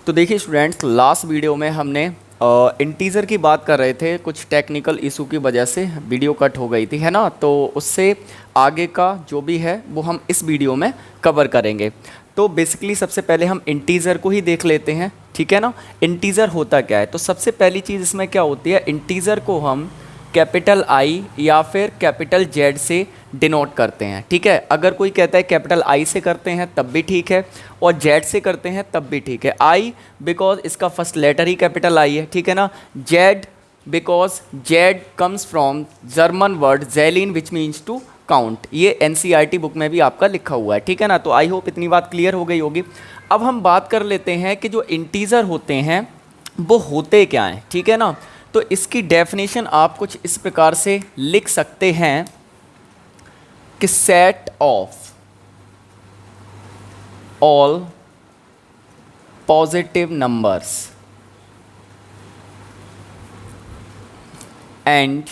तो देखिए students, last video में हमने इंटीजर की बात कर रहे थे। कुछ टेक्निकल इशू की वजह से वीडियो कट हो गई थी, है ना। तो उससे आगे का जो भी है वो हम इस वीडियो में कवर करेंगे। तो बेसिकली सबसे पहले हम इंटीजर को ही देख लेते हैं, ठीक है ना। इंटीजर होता क्या है, तो सबसे पहली चीज़ इसमें क्या होती है, इंटीजर को हम कैपिटल आई या फिर कैपिटल जेड से डिनोट करते हैं, ठीक है। अगर कोई कहता है कैपिटल आई से करते हैं तब भी ठीक है, और जेड से करते हैं तब भी ठीक है। आई बिकॉज इसका फर्स्ट लेटर ही कैपिटल आई है, ठीक है ना। Z because Z comes from German word जेलिन विच मीन्स टू काउंट। ये एनसीईआरटी बुक में भी आपका लिखा हुआ है, ठीक है ना। तो आई होप इतनी बात क्लियर हो गई होगी। अब हम बात कर लेते हैं कि जो इंटीजर होते हैं वो होते क्या हैं, ठीक है ना। तो इसकी डेफिनेशन आप कुछ इस प्रकार से लिख सकते हैं कि set of all positive numbers and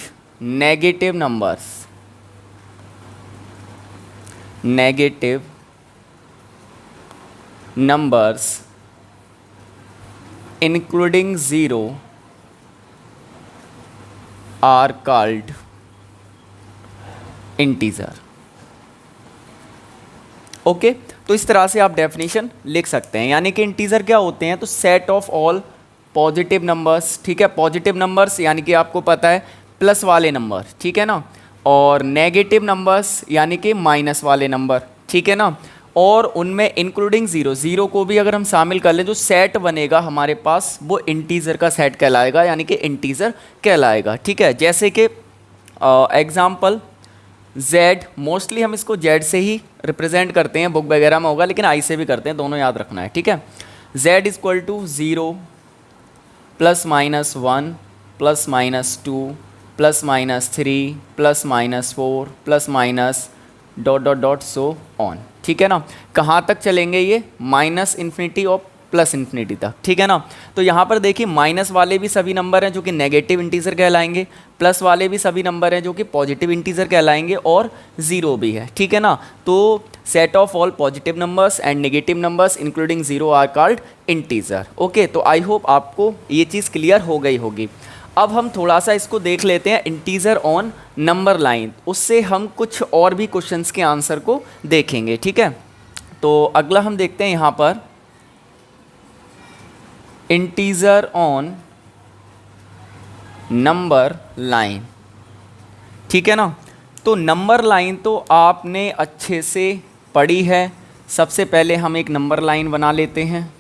negative numbers including zero are called integer. Okay, तो इस तरह से आप डेफिनेशन लिख सकते हैं। यानी कि इंटीजर क्या होते हैं, तो set of all positive numbers, ठीक है। पॉजिटिव नंबर्स यानी कि आपको पता है प्लस वाले नंबर, ठीक है ना। और नेगेटिव नंबर्स यानी कि माइनस वाले नंबर, ठीक है ना। और उनमें इंक्लूडिंग ज़ीरो, ज़ीरो को भी अगर हम शामिल कर लें, जो सेट बनेगा हमारे पास वो इंटीजर का सेट कहलाएगा, यानी कि इंटीजर कहलाएगा, ठीक है। जैसे कि एग्जाम्पल Z, मोस्टली हम इसको Z से ही रिप्रेजेंट करते हैं, बुक वगैरह में होगा, लेकिन I से भी करते हैं, दोनों याद रखना है, ठीक है। Z equal to 0 plus minus 1 plus minus 2 plus minus 3 plus minus 4 plus minus dot dot dot so on, ठीक है ना। कहाँ तक चलेंगे ये, माइनस इन्फिनिटी और प्लस इन्फिनिटी तक, ठीक है ना। तो यहाँ पर देखिए माइनस वाले भी सभी नंबर हैं जो कि नेगेटिव इंटीजर कहलाएंगे, प्लस वाले भी सभी नंबर हैं जो कि पॉजिटिव इंटीजर कहलाएंगे, और ज़ीरो भी है, ठीक है ना। तो set of all positive numbers and negative numbers including zero are called integer. Okay, तो आई होप आपको ये चीज़ क्लियर हो गई होगी। अब हम थोड़ा सा इसको देख लेते हैं इंटीजर ऑन नंबर लाइन, उससे हम कुछ और भी क्वेश्चंस के आंसर को देखेंगे, ठीक है। तो अगला हम देखते हैं यहाँ पर इंटीजर ऑन नंबर लाइन, ठीक है ना। तो नंबर लाइन तो आपने अच्छे से पढ़ी है। सबसे पहले हम एक नंबर लाइन बना लेते हैं।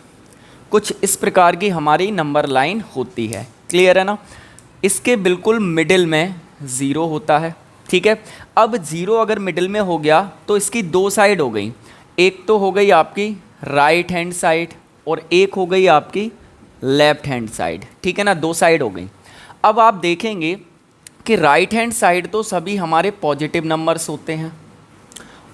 कुछ इस प्रकार की हमारी नंबर लाइन होती है, क्लियर है ना। इसके बिल्कुल मिडिल में ज़ीरो होता है, ठीक है। अब ज़ीरो अगर मिडिल में हो गया तो इसकी दो साइड हो गई, एक तो हो गई आपकी राइट हैंड साइड और एक हो गई आपकी लेफ्ट हैंड साइड, ठीक है ना। दो साइड हो गई। अब आप देखेंगे कि राइट हैंड साइड तो सभी हमारे पॉजिटिव नंबर्स होते हैं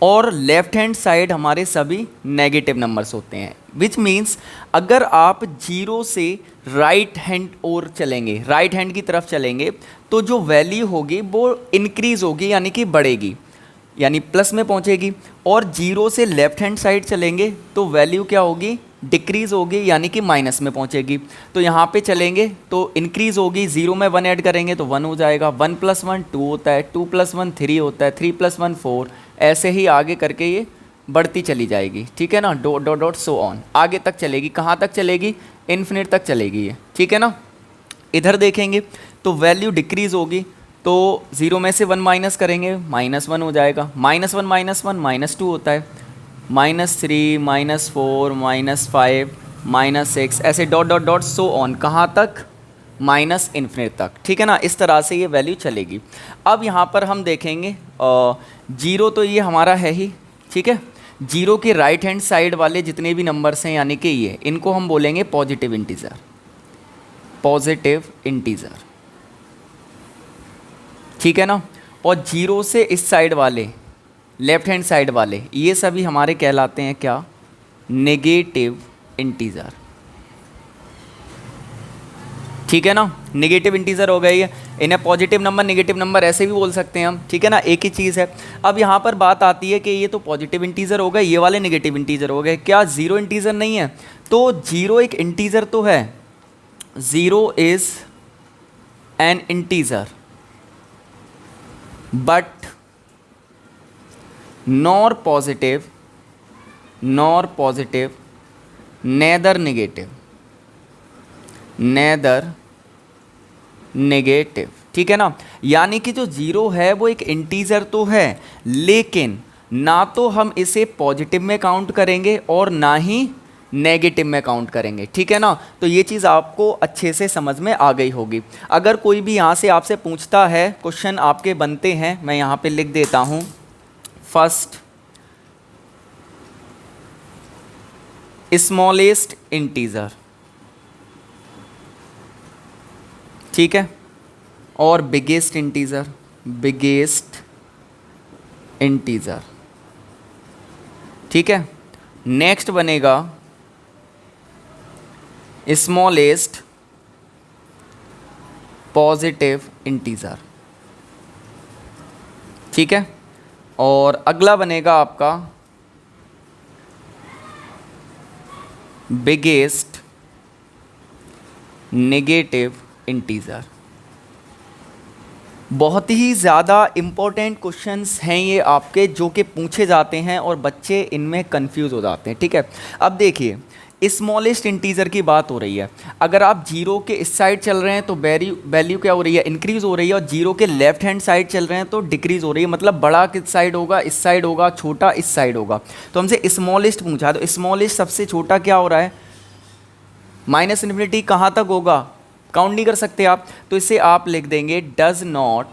और लेफ्ट हैंड साइड हमारे सभी नेगेटिव नंबर्स होते हैं। विच मीन्स अगर आप जीरो से राइट हैंड और चलेंगे, राइट हैंड की तरफ चलेंगे, तो जो वैल्यू होगी वो इंक्रीज़ होगी, यानी कि बढ़ेगी, यानी प्लस में पहुंचेगी। और जीरो से लेफ्ट हैंड साइड चलेंगे तो वैल्यू क्या होगी, डिक्रीज़ होगी, यानी कि माइनस में पहुंचेगी। तो यहाँ पे चलेंगे तो इंक्रीज़ होगी, जीरो में वन ऐड करेंगे तो वन हो जाएगा, वन प्लस वन टू होता है, टू प्लस वन थ्री होता है, थ्री प्लस वन फोर, ऐसे ही आगे करके ये बढ़ती चली जाएगी, ठीक है ना। Dot dot dot so on, आगे तक चलेगी। कहाँ तक चलेगी, इन्फिनिट तक चलेगी ये, ठीक है ना। इधर देखेंगे तो वैल्यू डिक्रीज़ होगी, तो ज़ीरो में से वन माइनस करेंगे, माइनस वन हो जाएगा, माइनस वन माइनस टू होता है, minus three minus four minus five minus six, ऐसे dot dot dot so on, कहाँ तक, माइनस इन्फिनिट तक, ठीक है ना। इस तरह से ये वैल्यू चलेगी। अब यहाँ पर हम देखेंगे जीरो तो ये हमारा है ही, ठीक है। जीरो के राइट हैंड साइड वाले जितने भी नंबर्स हैं, यानी कि ये, इनको हम बोलेंगे पॉजिटिव इंटीजर, पॉजिटिव इंटीजर, ठीक है ना। और जीरो से इस साइड वाले, लेफ्ट हैंड साइड वाले, ये सभी हमारे कहलाते हैं क्या, नेगेटिव इंटीजर, ठीक है ना, नेगेटिव इंटीजर हो गई है, इन्हें पॉजिटिव नंबर नेगेटिव नंबर ऐसे भी बोल सकते हैं हम, ठीक है ना, एक ही चीज़ है। अब यहाँ पर बात आती है कि ये तो पॉजिटिव इंटीजर हो गए, ये वाले नेगेटिव इंटीजर हो गए, क्या जीरो इंटीजर नहीं है? तो जीरो एक इंटीजर तो है, zero is an integer but nor positive neither negative, ठीक है ना। यानी कि जो जीरो है वो एक इंटीजर तो है, लेकिन ना तो हम इसे पॉजिटिव में काउंट करेंगे और ना ही नेगेटिव में काउंट करेंगे, ठीक है ना। तो ये चीज़ आपको अच्छे से समझ में आ गई होगी। अगर कोई भी यहाँ से आपसे पूछता है, क्वेश्चन आपके बनते हैं, मैं यहाँ पे लिख देता हूँ, फर्स्ट स्मॉलेस्ट इंटीजर, ठीक है, और बिगेस्ट इंटीजर, ठीक है। नेक्स्ट बनेगा स्मॉलेस्ट पॉजिटिव इंटीजर, ठीक है, और अगला बनेगा आपका बिगेस्ट नेगेटिव इंटीजर। बहुत ही ज़्यादा इम्पोर्टेंट क्वेश्चंस हैं ये आपके, जो कि पूछे जाते हैं और बच्चे इनमें कंफ्यूज हो जाते हैं, ठीक है। अब देखिए, स्मॉलेस्ट इंटीजर की बात हो रही है, अगर आप जीरो के इस साइड चल रहे हैं तो वैल्यू क्या हो रही है, इंक्रीज़ हो रही है, और जीरो के लेफ्ट हैंड साइड चल रहे हैं तो डिक्रीज़ हो रही है। मतलब बड़ा किस साइड होगा, इस साइड होगा, छोटा इस साइड होगा। तो हमसे स्मॉलेस्ट पूछा, तो स्मॉलेस्ट सबसे छोटा क्या हो रहा है, माइनस इन्फिनिटी कहाँ तक होगा, काउंट नहीं कर सकते आप, तो इसे आप लिख देंगे डज नॉट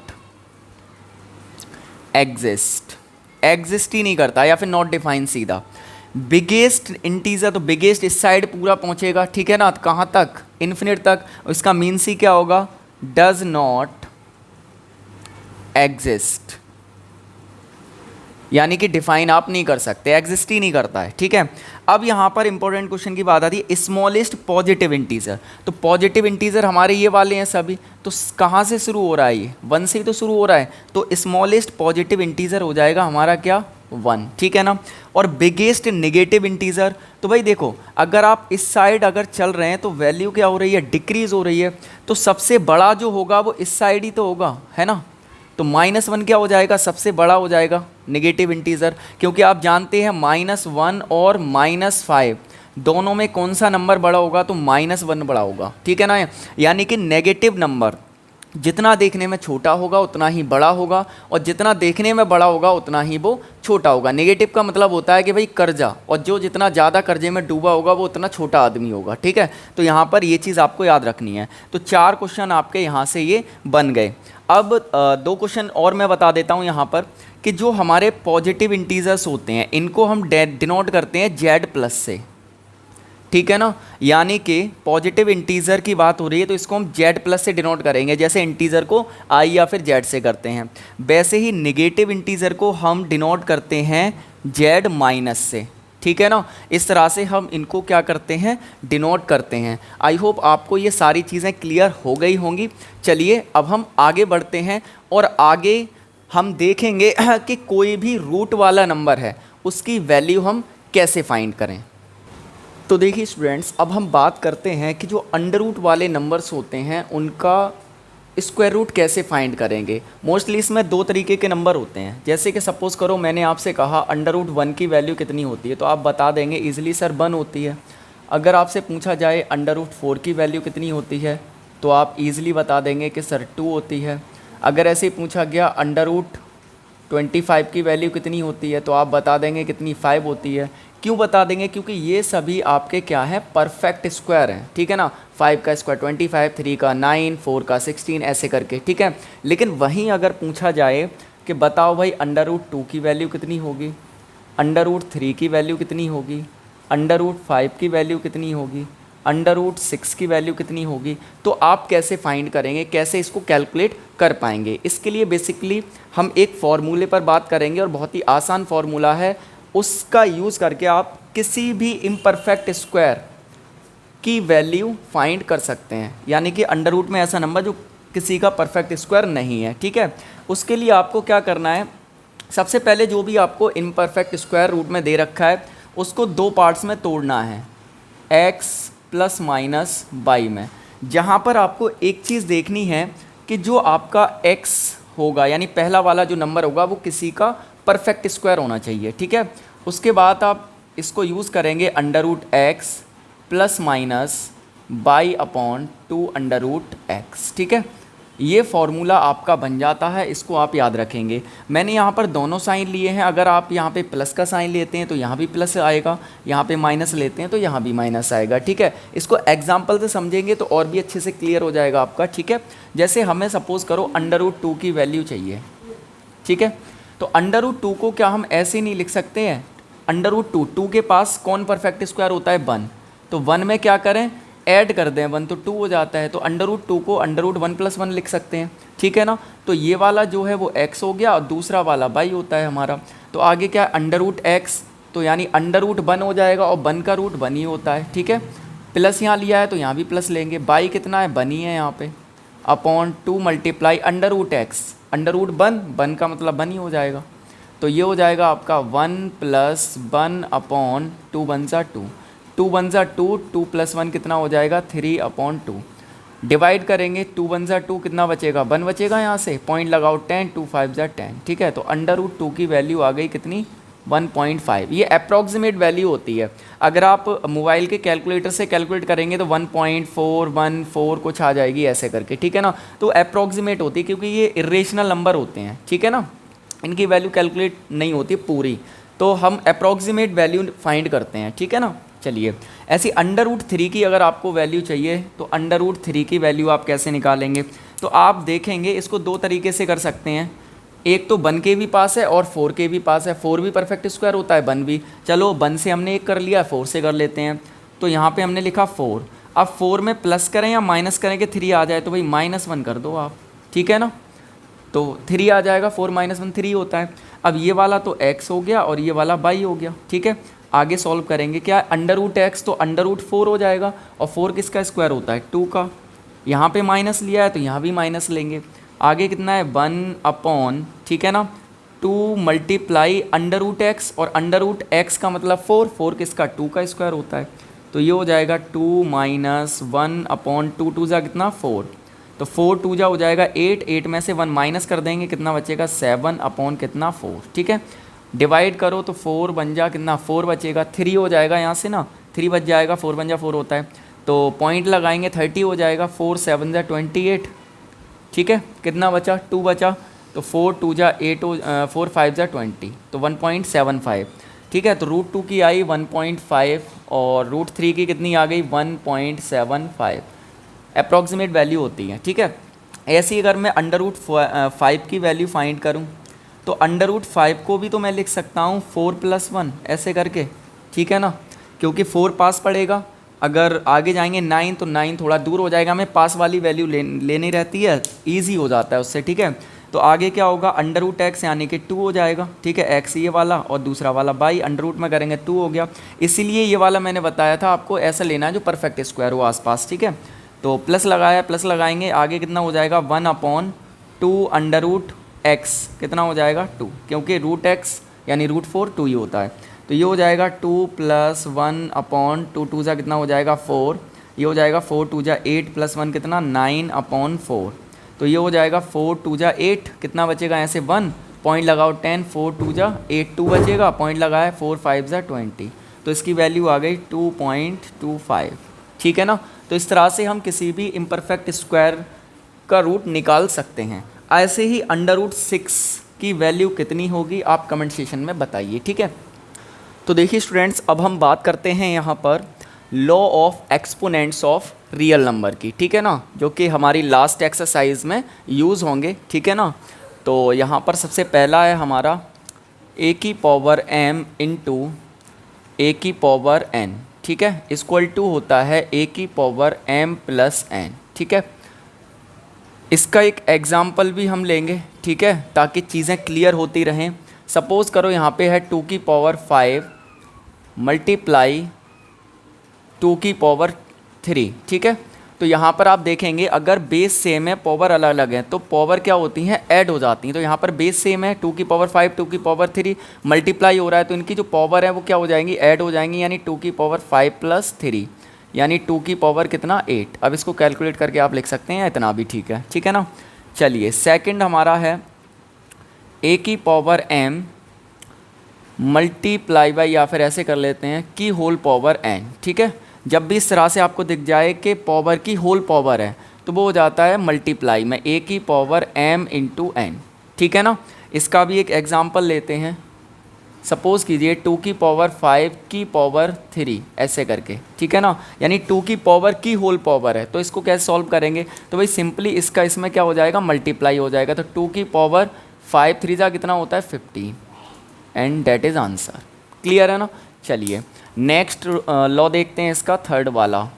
एग्जिस्ट ही नहीं करता, या फिर नॉट डिफाइन सीधा। बिगेस्ट इंटीजर, तो बिगेस्ट इस साइड पूरा पहुंचेगा, ठीक है ना, तो कहाँ तक, इन्फिनिट तक। इसका मीन सी क्या होगा, डज नॉट एग्जिस्ट, यानी कि डिफाइन आप नहीं कर सकते, एग्जिस्ट ही नहीं करता है, ठीक है। अब यहाँ पर इंपॉर्टेंट क्वेश्चन की बात आती है, स्मॉलेस्ट पॉजिटिव इंटीजर। तो पॉजिटिव इंटीजर हमारे ये वाले हैं सभी, तो कहाँ से शुरू हो रहा है, ये 1 से ही तो शुरू हो रहा है, तो स्मॉलेस्ट पॉजिटिव इंटीजर हो जाएगा हमारा क्या, 1, ठीक है ना। और बिगेस्ट नेगेटिव इंटीजर, तो भाई देखो, अगर आप इस साइड अगर चल रहे हैं तो वैल्यू क्या हो रही है, डिक्रीज हो रही है, तो सबसे बड़ा जो होगा वो इस साइड ही तो होगा, है ना। तो -1 क्या हो जाएगा, सबसे बड़ा हो जाएगा नेगेटिव इंटीजर, क्योंकि आप जानते हैं -1 और -5 दोनों में कौन सा नंबर बड़ा होगा, तो -1 बड़ा होगा, ठीक है ना। यानी कि नेगेटिव नंबर जितना देखने में छोटा होगा उतना ही बड़ा होगा, और जितना देखने में बड़ा होगा उतना ही वो छोटा होगा। नेगेटिव का मतलब होता है कि भाई कर्जा, और जो जितना ज़्यादा कर्जे में डूबा होगा वो उतना छोटा आदमी होगा, ठीक है। तो यहाँ पर ये चीज़ आपको याद रखनी है। तो 4 क्वेश्चन आपके यहाँ से ये बन गए। अब 2 क्वेश्चन और मैं बता देता हूँ यहाँ पर, कि जो हमारे पॉजिटिव इंटीजर्स होते हैं इनको हम डिनोट करते हैं Z+ से, ठीक है ना। यानी कि पॉजिटिव इंटीजर की बात हो रही है तो इसको हम Z+ से डिनोट करेंगे, जैसे इंटीजर को I या फिर Z से करते हैं, वैसे ही नेगेटिव इंटीजर को हम डिनोट करते हैं Z- से, ठीक है ना। इस तरह से हम इनको क्या करते हैं, डिनोट करते हैं। आई होप आपको ये सारी चीज़ें क्लियर हो गई होंगी। चलिए अब हम आगे बढ़ते हैं, और आगे हम देखेंगे कि कोई भी रूट वाला नंबर है उसकी वैल्यू हम कैसे फाइंड करें। तो देखिए स्टूडेंट्स, अब हम बात करते हैं कि जो अंडर रूट वाले नंबर्स होते हैं उनका स्क्वायर रूट कैसे फाइंड करेंगे। मोस्टली इसमें 2 तरीके के नंबर होते हैं। जैसे कि सपोज़ करो मैंने आपसे कहा √1 की वैल्यू कितनी होती है, तो आप बता देंगे ईजिली सर 1 होती है। अगर आपसे पूछा जाए √4 की वैल्यू कितनी होती है, तो आप ईजिली बता देंगे कि सर 2 होती है। अगर ऐसे ही पूछा गया √25 की वैल्यू कितनी होती है, तो आप बता देंगे कितनी, 5 होती है। क्यों बता देंगे, क्योंकि ये सभी आपके क्या है, परफेक्ट स्क्वायर हैं, ठीक है ना। 5 का स्क्वायर 25, 3 का 9, 4 का 16, ऐसे करके, ठीक है। लेकिन वहीं अगर पूछा जाए कि बताओ भाई √2 की वैल्यू कितनी होगी, √3 की वैल्यू कितनी होगी, √5 की वैल्यू कितनी होगी, √6 की वैल्यू कितनी होगी, तो आप कैसे फाइंड करेंगे, कैसे इसको कैलकुलेट कर पाएंगे। इसके लिए बेसिकली हम एक फॉर्मूले पर बात करेंगे, और बहुत ही आसान फार्मूला है, उसका यूज़ करके आप किसी भी इम्परफेक्ट स्क्वायर की वैल्यू फाइंड कर सकते हैं, यानी कि अंडर रूट में ऐसा नंबर जो किसी का परफेक्ट स्क्वायर नहीं है। ठीक है, उसके लिए आपको क्या करना है, सबसे पहले जो भी आपको इम्परफेक्ट स्क्वायर रूट में दे रखा है उसको दो पार्ट्स में तोड़ना है, x प्लस माइनस बाई में। जहाँ पर आपको एक चीज़ देखनी है कि जो आपका x होगा यानी पहला वाला जो नंबर होगा वो किसी का परफेक्ट स्क्वायर होना चाहिए। ठीक है, उसके बाद आप इसको यूज़ करेंगे under root x plus minus by upon two under root x. ठीक है, ये फॉर्मूला आपका बन जाता है, इसको आप याद रखेंगे। मैंने यहाँ पर दोनों साइन लिए हैं, अगर आप यहाँ पे प्लस का साइन लेते हैं तो यहाँ भी प्लस आएगा, यहाँ पे माइनस लेते हैं तो यहाँ भी माइनस आएगा। ठीक है, इसको एग्जाम्पल से समझेंगे तो और भी अच्छे से क्लियर हो जाएगा आपका। ठीक है, जैसे हमें सपोज़ करो अंडर रूट टू की वैल्यू चाहिए। ठीक है, तो अंडर रूट टू को क्या हम ऐसे नहीं लिख सकते हैं, अंडर रूट टू के पास कौन परफेक्ट स्क्वायर होता है, 1, तो 1 में क्या करें, ऐड कर दें 1 तो 2 हो जाता है, तो अंडर रूट टू को अंडर रूट 1 + 1 लिख सकते हैं। ठीक है ना, तो ये वाला जो है वो x हो गया और दूसरा वाला y होता है हमारा। तो आगे क्या है, अंडर रूट x, तो यानी अंडर रूट 1 हो जाएगा और 1 का रूट 1 ही होता है। ठीक है, प्लस यहाँ लिया है तो यहाँ भी प्लस लेंगे, y कितना है, 1 ही है यहाँ पे, upon 2 multiply under root x, under root 1 का मतलब 1 ही हो जाएगा। तो ये हो जाएगा आपका 1 + 1 अपॉन 2 1 = 2, 2 1 = 2, 2 + 1 कितना हो जाएगा, 3/2। डिवाइड करेंगे 2 1 = 2, कितना बचेगा, 1 बचेगा, यहाँ से पॉइंट लगाओ 10, 2 5 = 10। ठीक है, तो अंडर रूट 2 की वैल्यू आ गई कितनी, 1.5। ये अप्रॉक्सीमेट वैल्यू होती है, अगर आप मोबाइल के कैलकुलेटर से कैलकुलेट करेंगे तो 1.414 कुछ आ जाएगी ऐसे करके। ठीक है ना, तो अप्रॉक्सीमेट होती है क्योंकि ये इरेशनल नंबर होते हैं। ठीक है ना, इनकी वैल्यू कैलकुलेट नहीं होती पूरी, तो हम अप्रॉक्सीमेट वैल्यू फाइंड करते हैं। ठीक है ना, चलिए ऐसी अंडर रूट 3 की अगर आपको वैल्यू चाहिए तो अंडर रूट 3 की वैल्यू आप कैसे निकालेंगे, तो आप देखेंगे इसको दो तरीके से कर सकते हैं। एक तो 1 के भी पास है और 4 के भी पास है, 4 भी परफेक्ट स्क्वायर होता है, 1 भी। चलो 1 से हमने एक कर लिया, 4 से कर लेते हैं। तो यहाँ पे हमने लिखा 4, अब 4 में प्लस करें या माइनस करें कि 3 आ जाए, तो भाई -1 कर दो आप। ठीक है ना, तो 3 आ जाएगा, 4 - 1 3 होता है। अब ये वाला तो x हो गया और ये वाला y हो गया। ठीक है, आगे सॉल्व करेंगे, क्या अंडर रूट x तो अंडर रूट 4 हो जाएगा, और 4 किसका स्क्वायर होता है, 2 का। यहाँ पे माइनस लिया है तो यहाँ भी माइनस लेंगे। आगे कितना है, 1 अपॉन, ठीक है ना, 2 मल्टीप्लाई अंडर रूट x, और अंडर रूट x का मतलब 4, 4 किसका, 2 का स्क्वायर होता है। तो ये हो जाएगा 2 - 1 अपॉन 2 2 जा कितना, 4, तो 4 2 जा हो जाएगा 8, 8 में से 1 माइनस कर देंगे, कितना बचेगा, 7 अपॉन कितना, 4। ठीक है, डिवाइड करो तो 4 बन जा कितना, 4 बचेगा, 3 हो जाएगा यहाँ से ना, 3 बच जाएगा, 4 बन जा 4 होता है, तो पॉइंट लगाएंगे 30 हो जाएगा, 4 7 = 28। ठीक है, कितना बचा, 2 बचा, तो 4 2 = 8 4 5 = 20, तो 1.75। ठीक है, तो रूट 2 की आई 1.5 और रूट 3 की कितनी आ गई, 1.75। अप्रॉक्सीमेट वैल्यू होती है। ठीक है, ऐसी अगर मैं अंडर रूट 5 की वैल्यू फाइंड करूं तो अंडर रूट 5 को भी तो मैं लिख सकता हूं 4 + 1 ऐसे करके। ठीक है ना, क्योंकि 4 पास पड़ेगा, अगर आगे जाएंगे 9 तो 9 थोड़ा दूर हो जाएगा, हमें पास वाली वैल्यू लेनी रहती है, ईजी हो जाता है उससे। ठीक है, तो आगे क्या होगा, अंडर रूट x यानी कि 2 हो जाएगा। ठीक है, x ये वाला और दूसरा वाला y, अंडर रूट में करेंगे 2 हो गया। इसीलिए ये वाला मैंने बताया था आपको ऐसा लेना है जो परफेक्ट स्क्वायर हो आसपास। ठीक है, तो प्लस लगाया, प्लस लगाएंगे, आगे कितना हो जाएगा, 1 अपॉन 2 अंडर रूट x, कितना हो जाएगा, 2, क्योंकि रूट x यानी रूट 4 2 ही होता है। तो ये हो जाएगा 2 + 1 अपॉन 2 2 जा कितना हो जाएगा, 4, ये हो जाएगा 4 2 जा 8 + 1 कितना, 9 अपॉन 4, तो ये हो जाएगा 4 2 जा 8, कितना बचेगा, ऐसे 1, पॉइंट लगाओ 10, 4 2 जा 8, 2 बचेगा, पॉइंट लगाया, 4 5 = 20, तो इसकी वैल्यू आ गई 2.25। ठीक है ना, तो इस तरह से हम किसी भी इम्परफेक्ट स्क्वायर का रूट निकाल सकते हैं। ऐसे ही अंडर रूट 6 की वैल्यू कितनी होगी आप कमेंट सेशन में बताइए। ठीक है, तो देखिए स्टूडेंट्स, अब हम बात करते हैं यहाँ पर law of exponents of real number की। ठीक है ना, जो कि हमारी लास्ट एक्सरसाइज में यूज़ होंगे। ठीक है ना, तो यहाँ पर सबसे पहला है हमारा a⁴m इंटू a⁴n। ठीक है, इक्वल टू होता है a⁴m + n। ठीक है, इसका एक एग्ज़ाम्पल भी हम लेंगे। ठीक है, ताकि चीज़ें क्लियर होती रहें। सपोज़ करो यहाँ पे है 2⁵ मल्टीप्लाई 2⁵ 3, ठीक है। तो यहाँ पर आप देखेंगे अगर बेस सेम है पावर अलग अलग है तो पावर क्या होती हैं, ऐड हो जाती हैं। तो यहाँ पर बेस सेम है 2 की पावर 5 2 की पावर 3 मल्टीप्लाई हो रहा है तो इनकी जो पावर है वो क्या हो जाएंगी, ऐड हो जाएंगी, यानी 2 की पावर 5 प्लस 3 यानी 2 की पावर कितना 8। अब इसको कैलकुलेट करके आप लिख सकते हैं, इतना भी ठीक है ना। चलिए सेकंड हमारा है a की पावर m मल्टीप्लाई बाई, या फिर ऐसे कर लेते हैं की होल पावर n, ठीक है। जब भी इस तरह से आपको दिख जाए कि पावर की होल पावर है तो वो हो जाता है मल्टीप्लाई में a की पावर m इंटू n, ठीक है ना। इसका भी एक एग्जांपल लेते हैं। सपोज़ कीजिए 2 की पावर 5 की पावर 3 ऐसे करके, ठीक है ना, यानी 2 की पावर की होल पावर है। तो इसको कैसे सॉल्व करेंगे, तो भाई सिंपली इसका इसमें क्या हो जाएगा, मल्टीप्लाई हो जाएगा। तो 2 की पावर 5 3 जा कितना होता है 15 and that is answer. Clear है ना। चलिए नेक्स्ट लॉ देखते हैं इसका, थर्ड वाला।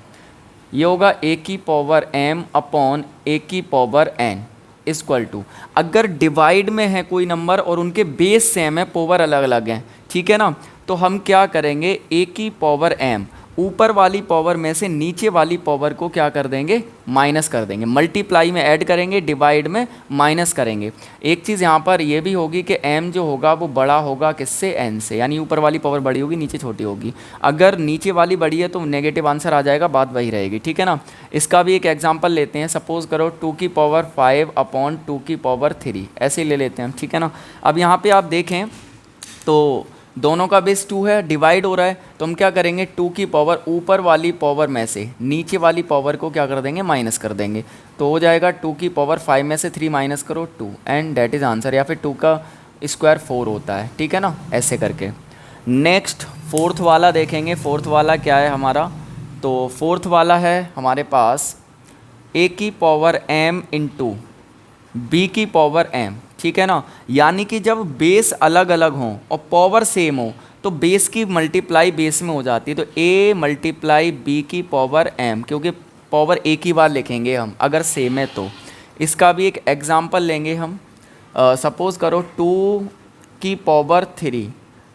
ये होगा a की पावर m अपॉन a की पावर n इक्वल टू, अगर डिवाइड में है कोई नंबर और उनके बेस सेम है, पावर अलग अलग हैं, ठीक है ना, तो हम क्या करेंगे, a की पावर m ऊपर वाली पावर में से नीचे वाली पावर को क्या कर देंगे, माइनस कर देंगे। मल्टीप्लाई में ऐड करेंगे, डिवाइड में माइनस करेंगे। एक चीज़ यहाँ पर ये भी होगी कि m जो होगा वो बड़ा होगा किससे, n से, यानी ऊपर वाली पावर बड़ी होगी नीचे छोटी होगी। अगर नीचे वाली बड़ी है तो नेगेटिव आंसर आ जाएगा, बात वही रहेगी, ठीक है ना। इसका भी एक एग्जाम्पल लेते हैं। सपोज़ करो 2 की पावर 5 अपॉन 2 की पावर 3 ऐसे ही ले लेते हैं हम, ठीक है ना। अब यहाँ पर आप देखें तो दोनों का बेस 2 है, डिवाइड हो रहा है, तो हम क्या करेंगे, 2 की पावर ऊपर वाली पावर में से नीचे वाली पावर को क्या कर देंगे, माइनस कर देंगे। तो हो जाएगा 2 की पावर 5 में से 3 माइनस करो 2 एंड दैट इज़ आंसर, या फिर 2 का स्क्वायर 4 होता है, ठीक है ना, ऐसे करके। नेक्स्ट फोर्थ वाला देखेंगे। फोर्थ वाला क्या है हमारा, तो फोर्थ वाला है हमारे पास a की पावर m इंटू b की पावर m, ठीक है ना। यानी कि जब बेस अलग अलग हों और पावर सेम हो तो बेस की मल्टीप्लाई बेस में हो जाती है। तो a मल्टीप्लाई b की पावर m, क्योंकि पावर एक ही बार लिखेंगे हम अगर सेम है तो। इसका भी एक एग्जांपल लेंगे हम। सपोज़ करो 2 की पावर 3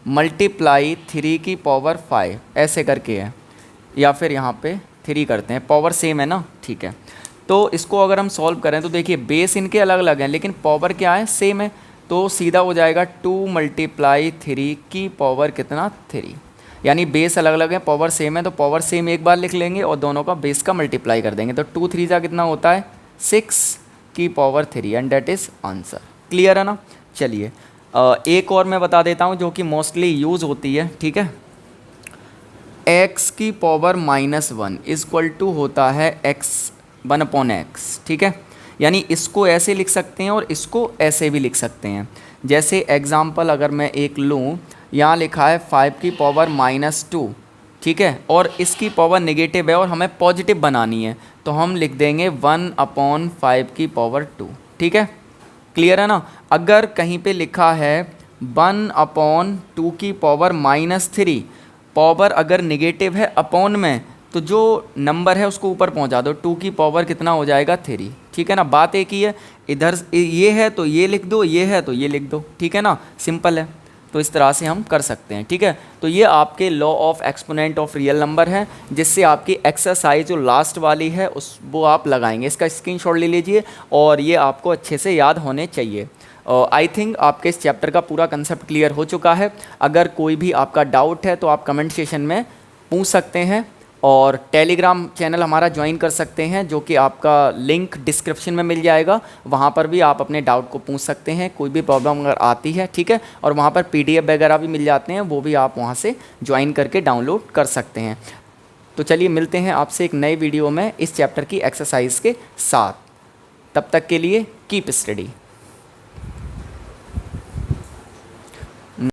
मल्टीप्लाई 3 की पावर 5 ऐसे करके है, या फिर यहाँ पे 3 करते हैं, पावर सेम है ना, ठीक है। तो इसको अगर हम सॉल्व करें तो देखिए बेस इनके अलग अलग हैं लेकिन पावर क्या है, सेम है। तो सीधा हो जाएगा 2 मल्टीप्लाई 3 की पावर कितना 3, यानी बेस अलग अलग है, पावर सेम है, तो पावर सेम एक बार लिख लेंगे और दोनों का बेस का मल्टीप्लाई कर देंगे। तो 2 3 जा कितना होता है 6 की power 3 and that is answer. Clear है ना। चलिए एक और मैं बता देता हूँ जो कि मोस्टली यूज़ होती है, ठीक है। x की पावर -1 इक्वल टू होता है x 1/x, ठीक है। यानी इसको ऐसे लिख सकते हैं और इसको ऐसे भी लिख सकते हैं। जैसे एग्जांपल अगर मैं एक लूँ, यहाँ लिखा है 5 की पावर -2, ठीक है, और इसकी पावर नेगेटिव है और हमें पॉजिटिव बनानी है, तो हम लिख देंगे 1/5 की पावर 2, ठीक है। क्लियर है ना। अगर कहीं पे लिखा है 1/2 की पावर -3, पावर अगर नेगेटिव है अपॉन में, तो जो नंबर है उसको ऊपर पहुंचा दो, 2 की पावर कितना हो जाएगा 3, ठीक है ना। बात एक ही है, इधर ये है तो ये लिख दो, ये है तो ये लिख दो, ठीक है ना, सिंपल है। तो इस तरह से हम कर सकते हैं, ठीक है। तो ये आपके law of exponent of real number है, जिससे आपकी एक्सरसाइज जो लास्ट वाली है उस वो आप लगाएंगे। इसका स्क्रीनशॉट ले लीजिए और ये आपको अच्छे से याद होने चाहिए। आई थिंक आपके इस चैप्टर का पूरा कंसेप्ट क्लियर हो चुका है। अगर कोई भी आपका डाउट है तो आप कमेंट सेशन में पूछ सकते हैं, और टेलीग्राम चैनल हमारा ज्वाइन कर सकते हैं, जो कि आपका लिंक डिस्क्रिप्शन में मिल जाएगा। वहाँ पर भी आप अपने डाउट को पूछ सकते हैं, कोई भी प्रॉब्लम अगर आती है, ठीक है। और वहाँ पर PDF वगैरह भी मिल जाते हैं, वो भी आप वहाँ से ज्वाइन करके डाउनलोड कर सकते हैं। तो चलिए मिलते हैं आपसे एक नए वीडियो में इस चैप्टर की एक्सरसाइज के साथ। तब तक के लिए कीप स्टडी।